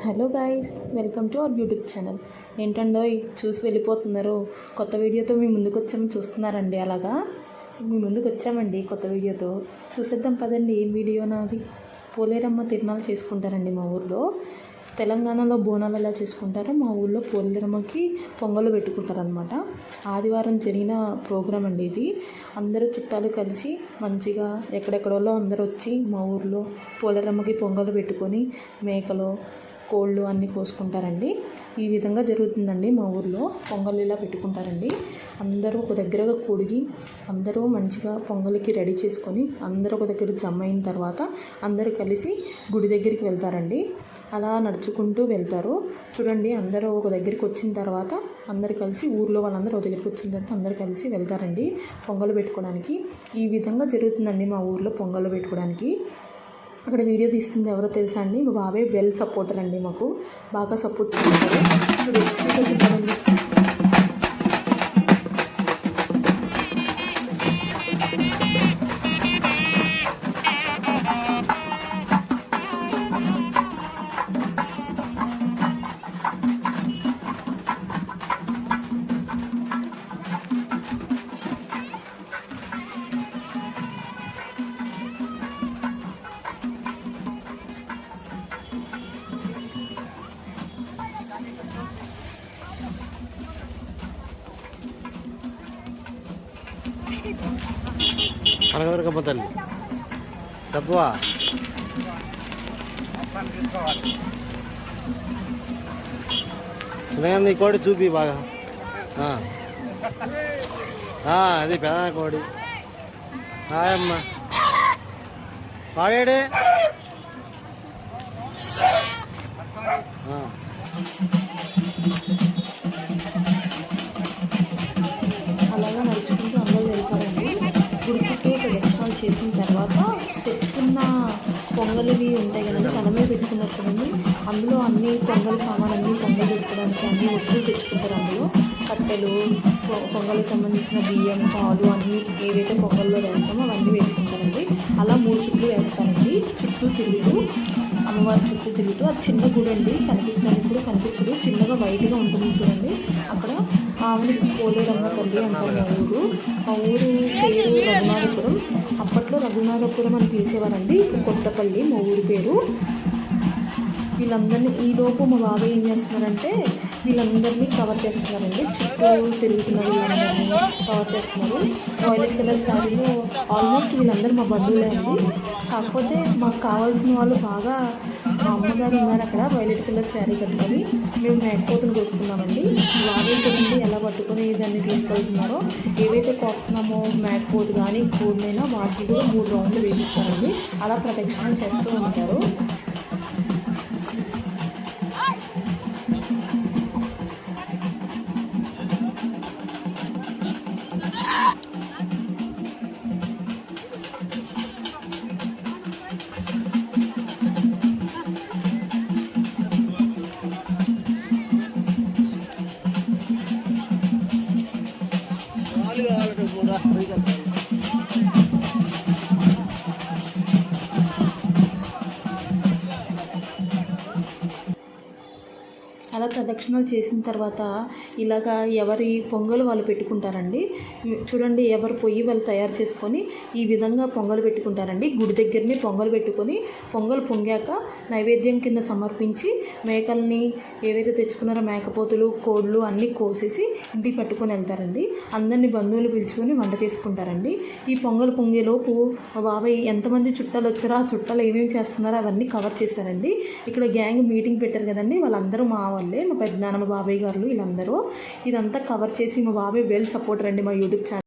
Hello guys, welcome to our YouTube channel. ఏంటండో చూసి వెళ్ళిపోతున్నారు. కొత్త వీడియోతో మీ ముందుకు వచ్చాము, చూస్తున్నారండి. అలాగా మీ ముందుకు వచ్చామండి కొత్త వీడియోతో. చూసేద్దాం పదండి. ఏం వీడియో నాది? పోలేరమ్మ తిరునాళ్ళు చేసుకుంటారండి మా ఊర్లో. తెలంగాణలో బోనాలు ఎలా చేసుకుంటారో మా ఊళ్ళో పోలేరమ్మకి పొంగలు పెట్టుకుంటారనమాట. ఆదివారం జరిగిన ప్రోగ్రాం అండి ఇది. అందరూ చుట్టాలు కలిసి మంచిగా ఎక్కడెక్కడోళ్ళో అందరూ వచ్చి మా ఊర్లో పోలేరమ్మకి పొంగలు పెట్టుకొని మేకలు కోళ్ళు అన్నీ కోసుకుంటారండి. ఈ విధంగా జరుగుతుందండి మా ఊర్లో. పొంగల్ ఇలా పెట్టుకుంటారండి. అందరూ ఒక దగ్గరగా కూడి అందరూ మంచిగా పొంగల్కి రెడీ చేసుకొని అందరూ ఒక దగ్గర జమ అయిన తర్వాత అందరూ కలిసి గుడి దగ్గరికి వెళ్తారండి. అలా నడుచుకుంటూ వెళ్తారు. చూడండి, అందరూ ఒక దగ్గరికి వచ్చిన తర్వాత అందరు కలిసి ఊర్లో వాళ్ళందరూ ఒక దగ్గరికి వచ్చిన తర్వాత అందరు కలిసి వెళ్తారండి పొంగలు పెట్టుకోవడానికి. ఈ విధంగా జరుగుతుందండి మా ఊర్లో పొంగలు పెట్టుకోవడానికి. అక్కడ వీడియో తీస్తుంది ఎవరో తెలుసా అండి? మా బాబాయ్ వెల్ సపోర్టర్ అండి, మాకు బాగా సపోర్ట్ చేస్తారు. చూడండి. కనకదుర్గమ్మ తల్లి సబ్బువా చిన్నగా నీ కోడి చూపి బాగా. అది పెద్ద కోడి. హాయమ్మ వాడేడే. అలాగా నడుచుకుంటూ అందరూ వెళ్తారండి. గుడి చుట్టూ ప్రదక్షిణాలు చేసిన తర్వాత తెచ్చుకున్న పొంగలివి ఉంటాయి కదండి, తన మీద పెట్టుకున్నారు కదండి. అందులో అన్ని పొంగల్ సామాన్ అన్నీ పొంగల్ పెట్టుకోవడానికి అన్ని వస్తువులు తెచ్చుకుంటారు. అందులో కట్టెలు, పొంగల్కి సంబంధించిన బియ్యం, పాలు అన్నీ ఏవైతే పొంగల్లో వేస్తామో అవన్నీ వేసుకుంటారండి. అలా 3 చుట్లు వేస్తారండి. చుట్టూ తిరుగుతూ అమ్మవారి చుట్టూ తిరుగుతూ. అది చిన్న గుడి అండి, కనిపించడానికి కూడా కనిపించదు. చిన్నగా వైట్గా ఉంటుంది చూడండి. అక్కడ ఆమెని పోలేరమ్మ తల్లి అంటారు మా ఊరు. మా ఊరు పేరు రఘునాథపురం. అప్పట్లో రఘునాథపురం అని పిలిచేవారండి. కొత్తపల్లి మా ఊరి పేరు. వీళ్ళందరినీ ఈలోపు మా బాబాయ్ ఏం చేస్తున్నారంటే వీళ్ళందరినీ కవర్ చేస్తున్నారండి. చుట్టూ తిరుగుతున్న వీళ్ళందరినీ కవర్ చేస్తున్నారు. వైలెట్ కలర్ శారీలో ఆల్మోస్ట్ వీళ్ళందరూ మా బంధువులే అండి. కాకపోతే మాకు కావాల్సిన వాళ్ళు బాగా మా అమ్మగారు ఉన్నారు అక్కడ వైలెట్ కలర్ శారీ కట్టుకొని. మేము మేకపోతులు కోసుకున్నామండి. బాబాయ్ చూడండి ఎలా పట్టుకొని దాన్ని తీసుకెళ్తున్నారో. ఏవైతే కోస్తున్నామో మేకపోతు కానీ కోడినైనా వాటికి కూడా 3 రౌండ్లు వేపిస్తారండి. అలా ప్రదక్షిణ చేస్తూ ఉంటారు. అలా ప్రదక్షిణలు చేసిన తర్వాత ఇలాగా ఎవరి పొంగలు వాళ్ళు పెట్టుకుంటారండి. చూడండి, ఎవరు పొయ్యి వాళ్ళు తయారు చేసుకొని ఈ విధంగా పొంగలు పెట్టుకుంటారండి. గుడి దగ్గరనే పొంగలు పెట్టుకొని పొంగలు పొంగాక నైవేద్యం కింద సమర్పించి మేకల్ని ఏవైతే తెచ్చుకున్నారో మేకపోతులు కోళ్ళు అన్నీ కోసేసి ఇంటికి పట్టుకొని వెళ్తారండి. అందరినీ బంధువులు పిలుచుకొని వంట చేసుకుంటారండి. ఈ పొంగలు పొంగేలోపు మా బాబాయ్ ఎంతమంది చుట్టాలు వచ్చారో ఆ చుట్టాలు ఏమేమి చేస్తున్నారో అవన్నీ కవర్ చేశారండి. ఇక్కడ గ్యాంగ్ మీటింగ్ పెట్టారు కదండి, వాళ్ళందరూ మా వాళ్ళే. మా పెద్దనాన్న, మా బాబాయ్ గారు వీళ్ళందరూ. ఇదంతా కవర్ చేసి మా బాబాయ్ వెల్ సపోర్టర్ అండి మా యూట్యూబ్ ఛానల్.